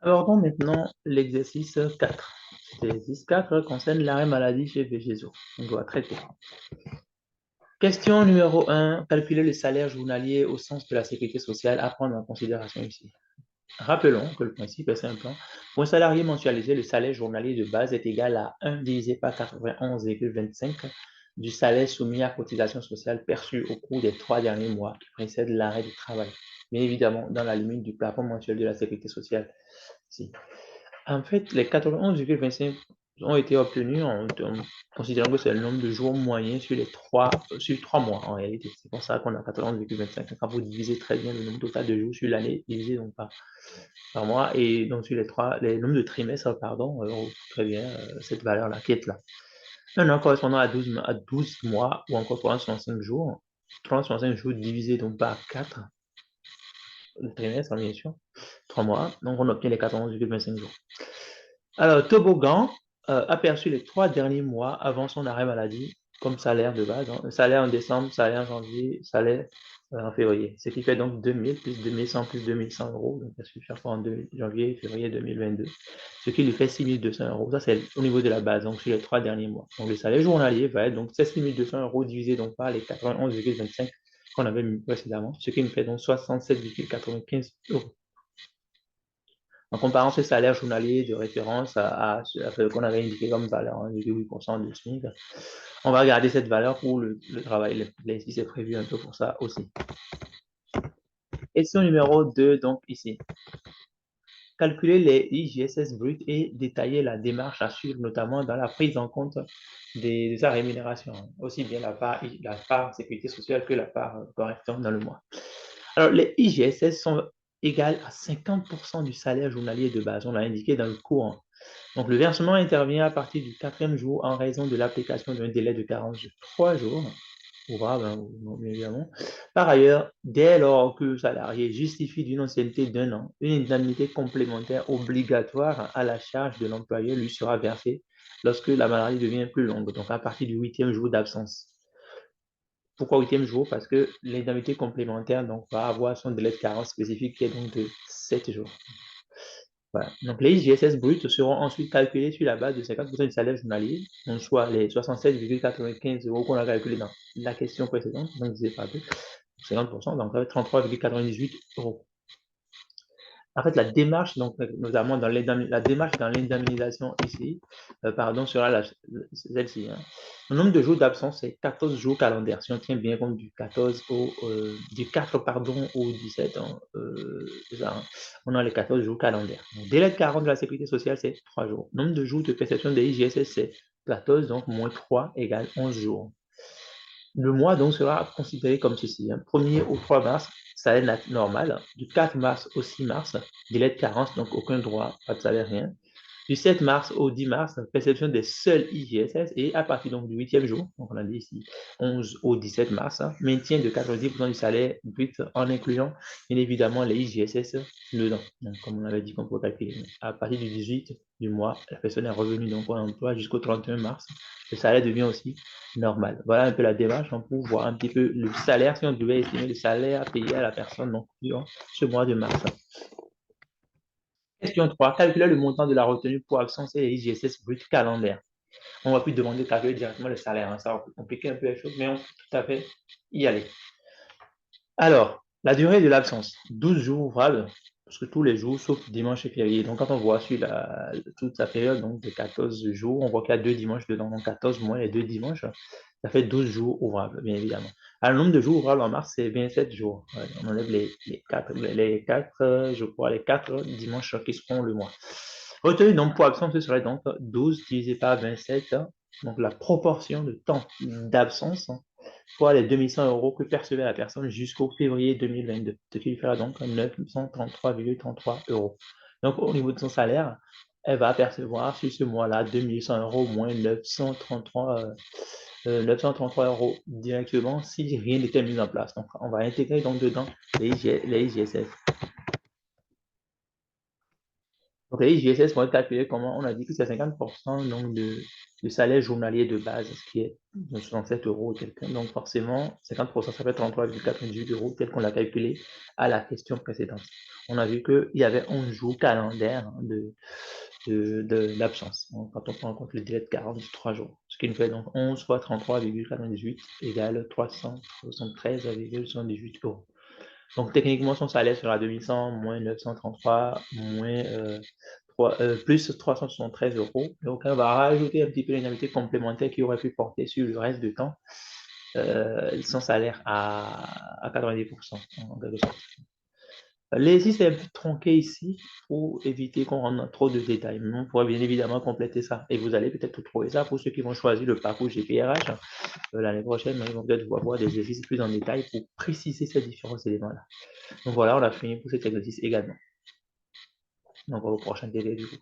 Abordons maintenant l'exercice 4. Cet exercice 4 concerne l'arrêt maladie chez VGZO. On doit traiter. Question numéro 1. Calculer le salaire journalier au sens de la sécurité sociale à prendre en considération ici. Rappelons que le principe est simple. Pour un salarié mensualisé, le salaire journalier de base est égal à 1 divisé par 91,25 du salaire soumis à cotisation sociale perçu au cours des 3 derniers mois qui précèdent l'arrêt du travail. Bien évidemment, dans la limite du plafond mensuel de la sécurité sociale. Ici. En fait, les 91,25 ont été obtenus en considérant que c'est le nombre de jours moyens sur les sur 3 mois en réalité. C'est pour ça qu'on a 91,25. Quand vous divisez très bien le nombre total de jours sur l'année, divisé donc par mois, et donc sur les nombres de trimestres, pardon, très bien cette valeur-là qui est là. Un an correspondant à 12 mois ou encore 365 jours. 365 jours divisé donc par 4, le trimestre, bien sûr, 3 mois. Donc on obtient les 91,25 jours. Alors, Toboggan a perçu les 3 derniers mois avant son arrêt maladie comme salaire de base. Salaire en décembre, salaire en janvier, salaire en février. Ce qui fait donc 2000 plus 2100 plus 2100 euros. Donc, perçu chaque fois en janvier et février 2022. Ce qui lui fait 6200 euros. Ça, c'est au niveau de la base, donc sur les 3 derniers mois. Donc, le salaire journalier va être donc 6200 euros divisé donc par les 91,25 qu'on avait mis précédemment. Ce qui nous fait donc 67,95 euros. En comparant ce salaire journalier de référence à ce qu'on avait indiqué comme valeur, 1,8% de SMIC, on va garder cette valeur pour le travail. Ici, c'est prévu un peu pour ça aussi. Question numéro 2, donc ici. Calculer les IGSS bruts et détailler la démarche à suivre, notamment dans la prise en compte de sa rémunération, aussi bien la part sécurité sociale que la part correction dans le mois. Alors, les IGSS sont égales à 50% du salaire journalier de base, on l'a indiqué dans le cours. Donc, le versement intervient à partir du 4e jour en raison de l'application d'un délai de carence de 3 jours, ouvrable, bien évidemment. Par ailleurs, dès lors que le salarié justifie d'une ancienneté d'un an, une indemnité complémentaire obligatoire à la charge de l'employeur lui sera versée lorsque la maladie devient plus longue, donc à partir du 8e jour d'absence. Pourquoi 8e jour? Parce que l'indemnité complémentaire donc, va avoir son délai de carence spécifique qui est donc de 7 jours. Voilà. Donc les IGSS bruts seront ensuite calculés sur la base de 50% du salaire journalier, donc soit les 67,95 euros qu'on a calculé dans la question précédente, donc divisé par 2, 50%, donc 33,98 euros. En fait, la démarche, donc, notamment dans la démarche dans l'indemnisation ici, pardon, sera celle-ci. Hein. Le nombre de jours d'absence, c'est 14 jours calendaires. Si on tient bien compte du 14 du 4, pardon, au 17, hein, ça, hein. On a les 14 jours calendaires. Donc, délai de carence de la sécurité sociale, c'est 3 jours. Nombre de jours de perception des IGSS, c'est 14, donc moins 3 égale 11 jours. Le mois donc sera considéré comme ceci. Hein. 1er au 3 mars, salaire normal. Du 4 mars au 6 mars, délai de carence, donc aucun droit, pas de salaire, rien. Du 7 mars au 10 mars, perception des seuls IGSS et à partir donc, du 8e jour, donc on a dit ici 11 au 17 mars, hein, maintien de 90% du salaire brut en incluant bien évidemment les IGSS dedans. Donc, comme on avait dit qu'on peut calculer. À partir du 18 du mois, la personne est revenue donc en emploi jusqu'au 31 mars. Le salaire devient aussi normal. Voilà un peu la démarche hein, pour voir un petit peu le salaire, si on devait estimer le salaire à payer à la personne donc, ce mois de mars. Question 3. Calculer le montant de la retenue pour absence et les IGSS brut calendaire. On va plus demander de calculer directement le salaire. Hein. Ça va compliquer un peu les choses, mais on peut tout à fait y aller. Alors, la durée de l'absence. 12 jours ouvrables, parce que tous les jours, sauf dimanche et férié. Donc, quand on voit sur toute la période donc, de 14 jours, on voit qu'il y a 2 dimanches dedans. Donc, 14 moins les 2 dimanches, ça fait 12 jours ouvrables, bien évidemment. Alors, le nombre de jours ouvrables en mars, c'est 27 jours. Ouais, on enlève les 4, je crois, les 4 dimanches qui seront le mois. Retenu donc pour absence, ce serait donc 12 divisé par 27, donc la proportion de temps d'absence fois les 2100 euros que percevait la personne jusqu'au février 2022, ce qui lui fera donc 933,33 euros. Donc, au niveau de son salaire, elle va percevoir sur ce mois-là 2100 euros moins 933 euros directement si rien n'était mis en place. Donc, on va intégrer donc dedans les IGSF. Donc, les IJSS vont être calculés comment? On a dit que c'est 50% donc, de salaire journalier de base, ce qui est de 67 euros quelqu'un. Donc, forcément, 50%, ça fait 33,98 euros, tel qu'on l'a calculé à la question précédente. On a vu qu'il y avait 11 jours calendaires d'absence. Quand on prend en compte le délai de 43 jours, ce qui nous fait donc 11 fois 33,98 égale 373,78 euros. Donc techniquement, son salaire sera 2100 moins 933 moins plus 373 euros. Donc on va rajouter un petit peu l'indemnité complémentaire qui aurait pu porter sur le reste du temps son salaire à 90% en quelque sorte. L'exercice est un peu tronqué ici pour éviter qu'on rentre dans trop de détails. Mais on pourrait bien évidemment compléter ça. Et vous allez peut-être trouver ça pour ceux qui vont choisir le parcours GPRH l'année prochaine. Ils vont peut-être voir des exercices plus en détail pour préciser ces différents éléments-là. Donc voilà, on a fini pour cet exercice également. Donc au prochain délai du coup.